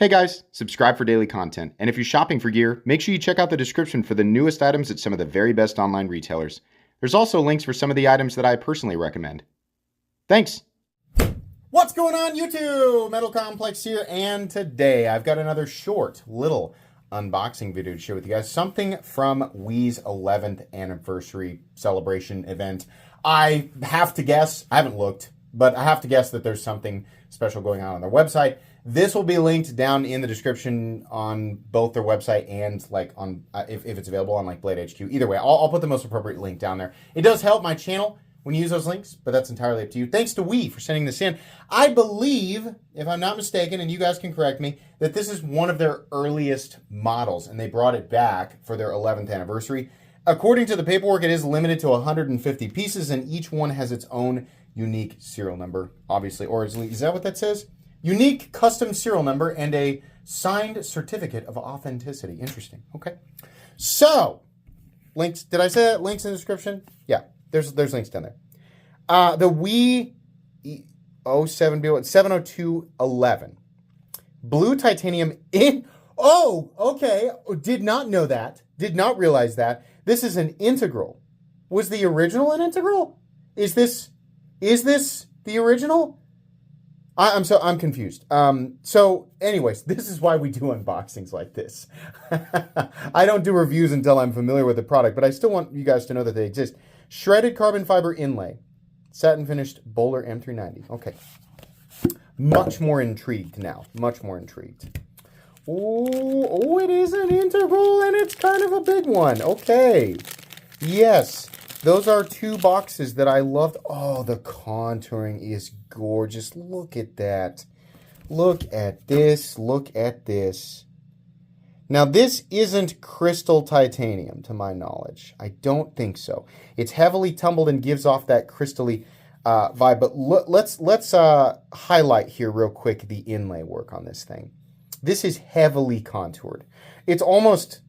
Hey guys, subscribe for daily content, and if you're shopping for gear, make sure you check out the description for the newest items at some of the very best online retailers. There's also links for some of the items that I personally recommend. Thanks! What's going on YouTube? Metal Complex here, and today I've got another short little unboxing video to share with you guys. Something from Wii's 11th anniversary celebration event. I have to guess, I haven't looked, but I have to guess that there's something special going on their website. This will be linked down in the description on both their website and like on if it's available on like Blade HQ. Either way, I'll put the most appropriate link down there. It does help my channel when you use those links, but that's entirely up to you. Thanks to Wii for sending this in. I believe, if I'm not mistaken, and you guys can correct me, that this is one of their earliest models, and they brought it back for their 11th anniversary. According to the paperwork, it is limited to 150 pieces, and each one has its own unique serial number, obviously. Or is that what that says? Unique custom serial number and a signed certificate of authenticity. Interesting. Okay. So, links. Did I say that? Links in the description? Yeah, there's links down there. The Wii 70211. Blue titanium in... Oh, okay. Did not know that. Did not realize that. This is an integral. Was the original an integral? Is this the original? I'm confused. So anyways, this is why we do unboxings like this. I don't do reviews until I'm familiar with the product, but I still want you guys to know that they exist. Shredded carbon fiber inlay. Satin finished Bowler M390. Okay. Much more intrigued now. Much more intrigued. Oh, it is an integral and it's kind of a big one. Okay. Yes. Those are two boxes that I loved. Oh, the contouring is gorgeous. Look at that. Look at this. Look at this. Now, this isn't crystal titanium, to my knowledge. I don't think so. It's heavily tumbled and gives off that crystally vibe. But let's highlight here real quick the inlay work on this thing. This is heavily contoured. It's almost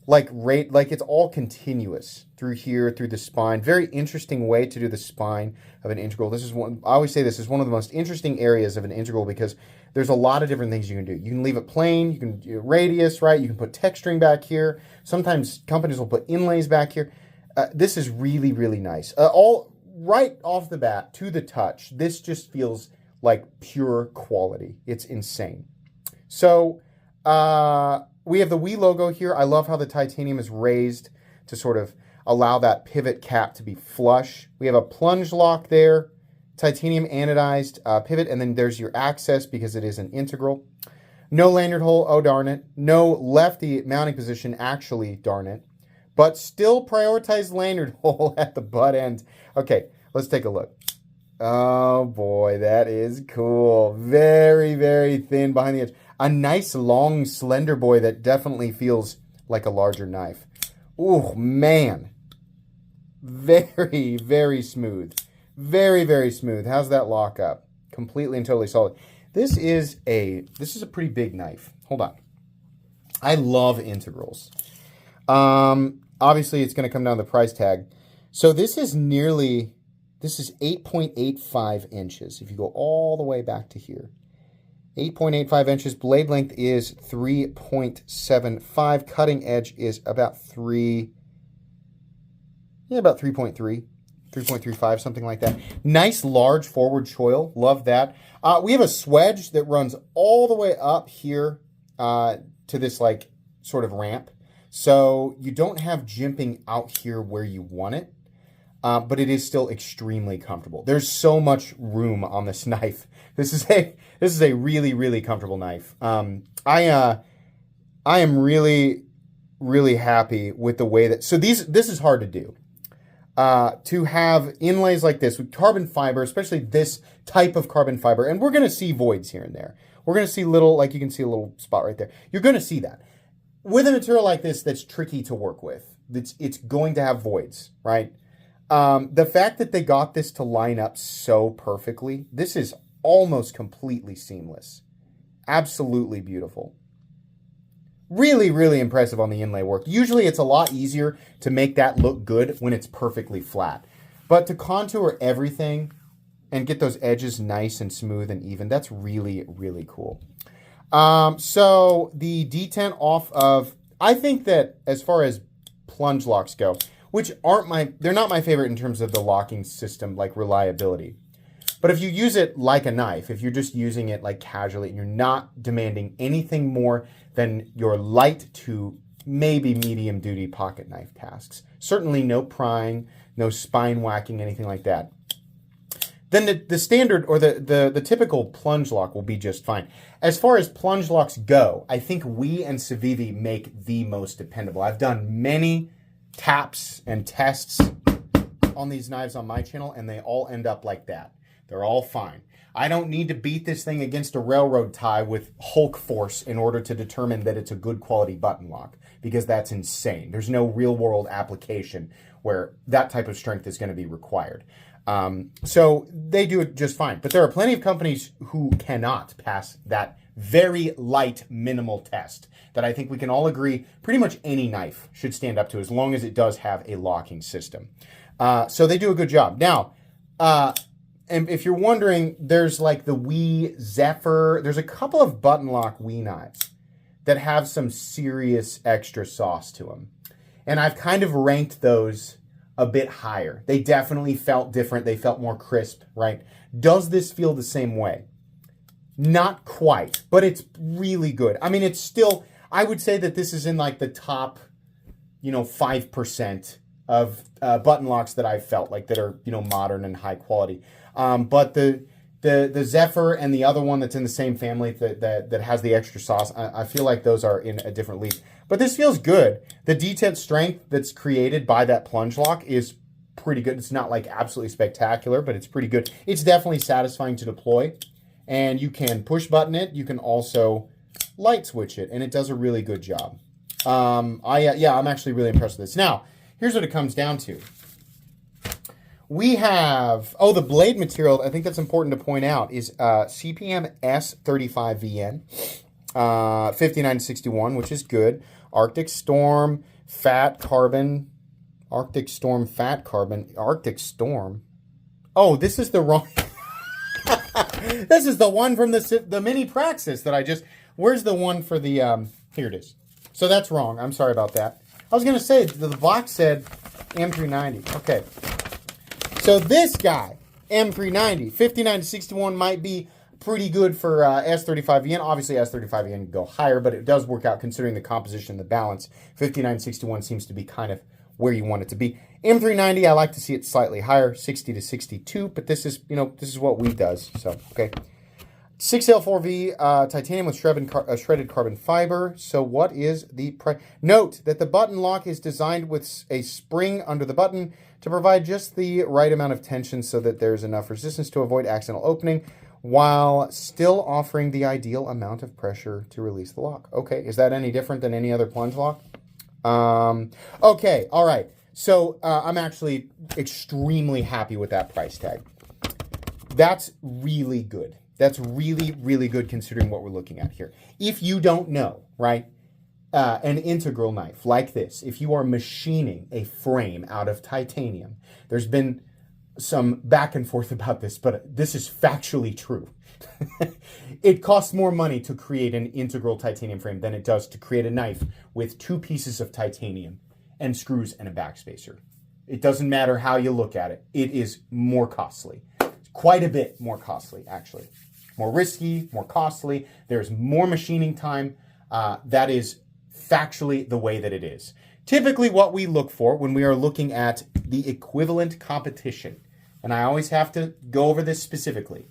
like it's all continuous through here, through the spine. Very interesting way to do the spine of an integral. This is one, I always say this is one of the most interesting areas of an integral because there's a lot of different things you can do. You can leave it plain, you can do radius, right? You can put texturing back here. Sometimes companies will put inlays back here. This is really, really nice. All right off the bat, to the touch, this just feels like pure quality. It's insane. So, we have the Wii logo here. I love how the titanium is raised to sort of allow that pivot cap to be flush. We have a plunge lock there, titanium anodized pivot, and then there's your access because it is an integral. No lanyard hole, oh darn it. No lefty mounting position, actually darn it. But still prioritize lanyard hole at the butt end. Okay, let's take a look. Oh boy, that is cool. Very, very thin behind the edge. A nice, long, slender boy that definitely feels like a larger knife. Oh, man. Very, very smooth. Very, very smooth. How's that lock up? Completely and totally solid. This is a pretty big knife. Hold on. I love integrals. Obviously, it's going to come down to the price tag. So this is 8.85 inches. If you go all the way back to here. 8.85 inches. Blade length is 3.75. Cutting edge is about 3.3, 3.35, something like that. Nice large forward choil. Love that. We have a swedge that runs all the way up here to this like sort of ramp. So you don't have jimping out here where you want it. But it is still extremely comfortable. There's so much room on this knife. This is a really, really comfortable knife. I am really, really happy with the way that. So this is hard to do. To have inlays like this with carbon fiber, especially this type of carbon fiber, and we're going to see voids here and there. We're going to see little, like you can see a little spot right there. You're going to see that with a material like this that's tricky to work with. It's going to have voids, right? The fact that they got this to line up so perfectly, this is almost completely seamless. Absolutely beautiful. Really, really impressive on the inlay work. Usually it's a lot easier to make that look good when it's perfectly flat. But to contour everything and get those edges nice and smooth and even, that's really, really cool. So the detent off of, I think that as far as plunge locks go, which they're not my favorite in terms of the locking system, like reliability. But if you use it like a knife, if you're just using it like casually and you're not demanding anything more than your light to maybe medium duty pocket knife tasks, certainly no prying, no spine whacking, anything like that, then the standard or the typical plunge lock will be just fine. As far as plunge locks go, I think we and Civivi make the most dependable. I've done many taps and tests on these knives on my channel, and they all end up like that. They're all fine. I don't need to beat this thing against a railroad tie with Hulk force in order to determine that it's a good quality button lock, because that's insane. There's no real world application where that type of strength is going to be required. So they do it just fine. But there are plenty of companies who cannot pass that very light minimal test that I think we can all agree pretty much any knife should stand up to, as long as it does have a locking system. So they do a good job. Now, and if you're wondering, there's like the Wii Zephyr. There's a couple of button lock Wii knives that have some serious extra sauce to them. And I've kind of ranked those a bit higher. They definitely felt different. They felt more crisp, right? Does this feel the same way? Not quite, but it's really good. I mean, it's still, I would say that this is in like the top, 5% of button locks that I've felt like that are, modern and high quality. But the Zephyr and the other one that's in the same family that has the extra sauce, I feel like those are in a different league. But this feels good. The detent strength that's created by that plunge lock is pretty good. It's not like absolutely spectacular, but it's pretty good. It's definitely satisfying to deploy. And you can push button it. You can also light switch it, and it does a really good job. I'm actually really impressed with this. Now, here's what it comes down to. We have, the blade material, I think that's important to point out, is CPM S35VN, 5961, which is good. Arctic Storm, Fat Carbon. Arctic Storm. Oh, this is the wrong... This is the one from the mini Praxis that I just... Where's the one for the... Here it is. So that's wrong. I'm sorry about that. I was going to say, the box said M390. Okay. So this guy, M390, 5961 might be pretty good for S35VN. Obviously, S35VN can go higher, but it does work out considering the composition, the balance. 5961 seems to be kind of where you want it to be. M390, I like to see it slightly higher, 60 to 62, but this is what Wii does. So, okay. 6L4V titanium with shredded carbon fiber. So what is the price? Note that the button lock is designed with a spring under the button to provide just the right amount of tension so that there's enough resistance to avoid accidental opening, while still offering the ideal amount of pressure to release the lock. Okay, is that any different than any other plunge lock? Okay, all right. So I'm actually extremely happy with that price tag. That's really good. That's really, really good considering what we're looking at here. If you don't know, right, an integral knife like this, if you are machining a frame out of titanium, there's been some back and forth about this, but this is factually true. It costs more money to create an integral titanium frame than it does to create a knife with 2 pieces of titanium and screws and a backspacer. It doesn't matter how you look at it. It is more costly. Quite a bit more costly, actually. More risky, more costly. There's more machining time. That is factually the way that it is. Typically what we look for when we are looking at the equivalent competition, and I always have to go over this specifically.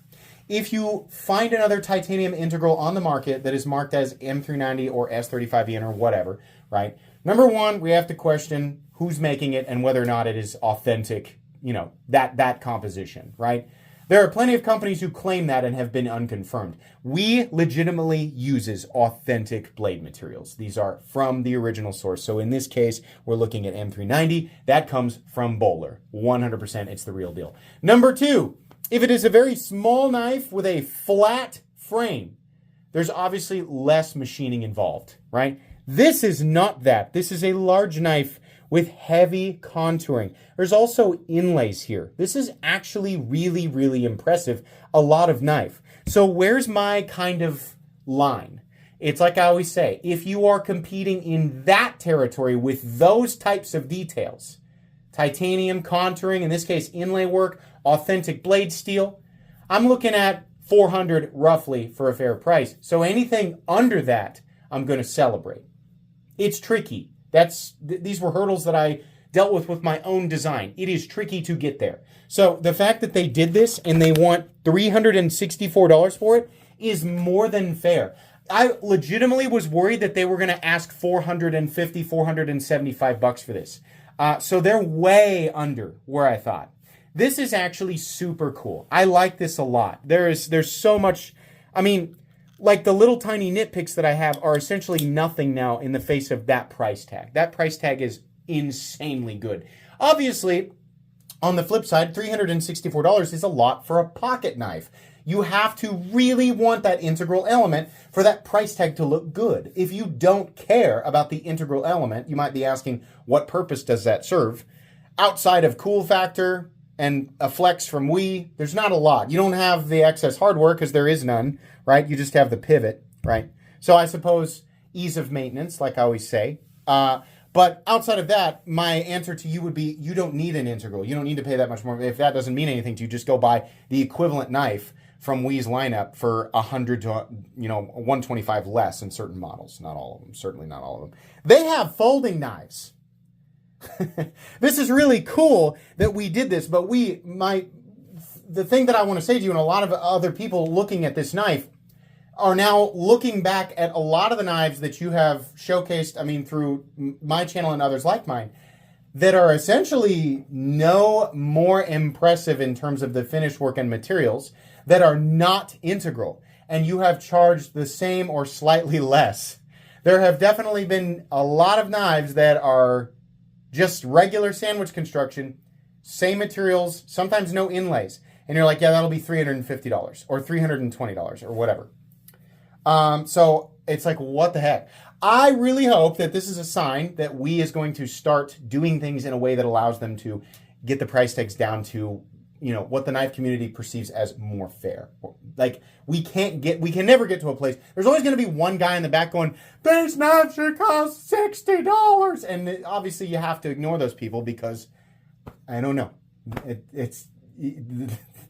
If you find another titanium integral on the market that is marked as M390 or S35VN or whatever, right? Number one, we have to question who's making it and whether or not it is authentic, that composition, right? There are plenty of companies who claim that and have been unconfirmed. We legitimately uses authentic blade materials. These are from the original source. So in this case, we're looking at M390. That comes from Bowler. 100% it's the real deal. Number two, if it is a very small knife with a flat frame, there's obviously less machining involved, right? This is not that. This is a large knife with heavy contouring. There's also inlays here. This is actually really, really impressive. A lot of knife. So where's my kind of line? It's like I always say, if you are competing in that territory with those types of details, titanium contouring, in this case inlay work, authentic blade steel, I'm looking at $400 roughly for a fair price. So anything under that, I'm going to celebrate. It's tricky. These were hurdles that I dealt with my own design. It is tricky to get there. So the fact that they did this and they want $364 for it is more than fair. I legitimately was worried that they were going to ask $450, $475 for this. So they're way under where I thought. This is actually super cool. I like this a lot. There's so much, I mean, like the little tiny nitpicks that I have are essentially nothing now in the face of that price tag. That price tag is insanely good. Obviously, on the flip side, $364 is a lot for a pocket knife. You have to really want that integral element for that price tag to look good. If you don't care about the integral element, you might be asking, what purpose does that serve? Outside of cool factor and a flex from Wii, there's not a lot. You don't have the excess hardware because there is none, right? You just have the pivot, right? So I suppose ease of maintenance, like I always say. But outside of that, my answer to you would be, you don't need an integral. You don't need to pay that much more. If that doesn't mean anything to you, just go buy the equivalent knife from Wii's lineup for $100 to $125 less in certain models. Not all of them, certainly not all of them. They have folding knives. This is really cool that we did this, but the thing that I want to say to you, and a lot of other people looking at this knife are now looking back at a lot of the knives that you have showcased, through my channel and others like mine, that are essentially no more impressive in terms of the finish work and materials, that are not integral, and you have charged the same or slightly less. There have definitely been a lot of knives that are just regular sandwich construction, same materials, sometimes no inlays, and you're like, yeah, that'll be $350 or $320 or whatever. So it's like, what the heck? I really hope that this is a sign that Wii is going to start doing things in a way that allows them to get the price tags down to, what the knife community perceives as more fair. Like, we can never get to a place. There's always going to be one guy in the back going, "These knives should cost $60. And obviously you have to ignore those people because, I don't know,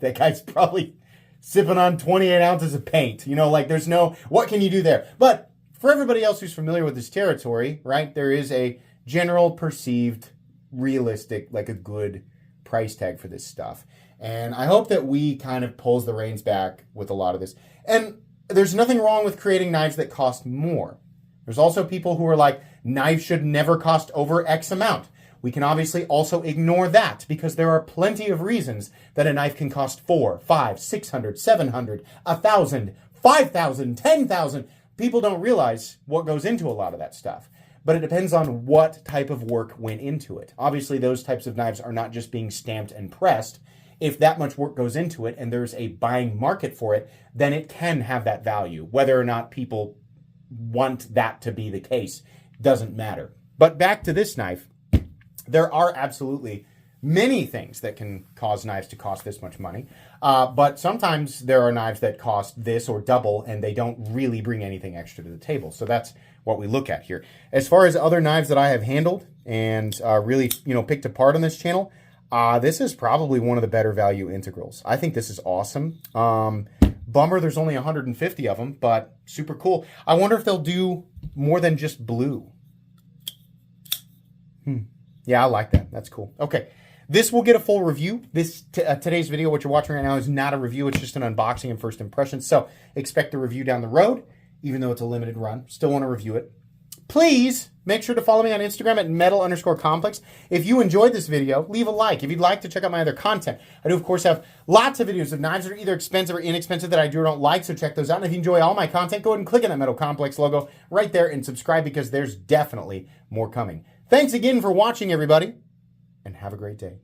that guy's probably sipping on 28 ounces of paint. There's no, what can you do there? But for everybody else who's familiar with this territory, right, there is a general perceived, realistic, like a good price tag for this stuff. And I hope that we kind of pulls the reins back with a lot of this. And there's nothing wrong with creating knives that cost more. There's also people who are like, knives should never cost over X amount. We can obviously also ignore that because there are plenty of reasons that a knife can cost $400, $500, $600, $700, $1,000, $5,000, $10,000. People don't realize what goes into a lot of that stuff. But it depends on what type of work went into it. Obviously, those types of knives are not just being stamped and pressed. If that much work goes into it and there's a buying market for it, then it can have that value. Whether or not people want that to be the case doesn't matter. But back to this knife, there are absolutely many things that can cause knives to cost this much money. But sometimes there are knives that cost this or double and they don't really bring anything extra to the table. So that's what we look at here. As far as other knives that I have handled and really picked apart on this channel, this is probably one of the better value integrals. I think this is awesome. Bummer there's only 150 of them, but super cool. I wonder if they'll do more than just blue. Yeah, I like that. That's cool. Okay, this will get a full review. Today's video, what you're watching right now, is not a review. It's just an unboxing and first impressions. So expect a review down the road, even though it's a limited run. Still want to review it. Please make sure to follow me on Instagram at metal_complex. If you enjoyed this video, leave a like. If you'd like to check out my other content, I do, of course, have lots of videos of knives that are either expensive or inexpensive that I do or don't like, so check those out. And if you enjoy all my content, go ahead and click on that Metal Complex logo right there and subscribe because there's definitely more coming. Thanks again for watching, everybody, and have a great day.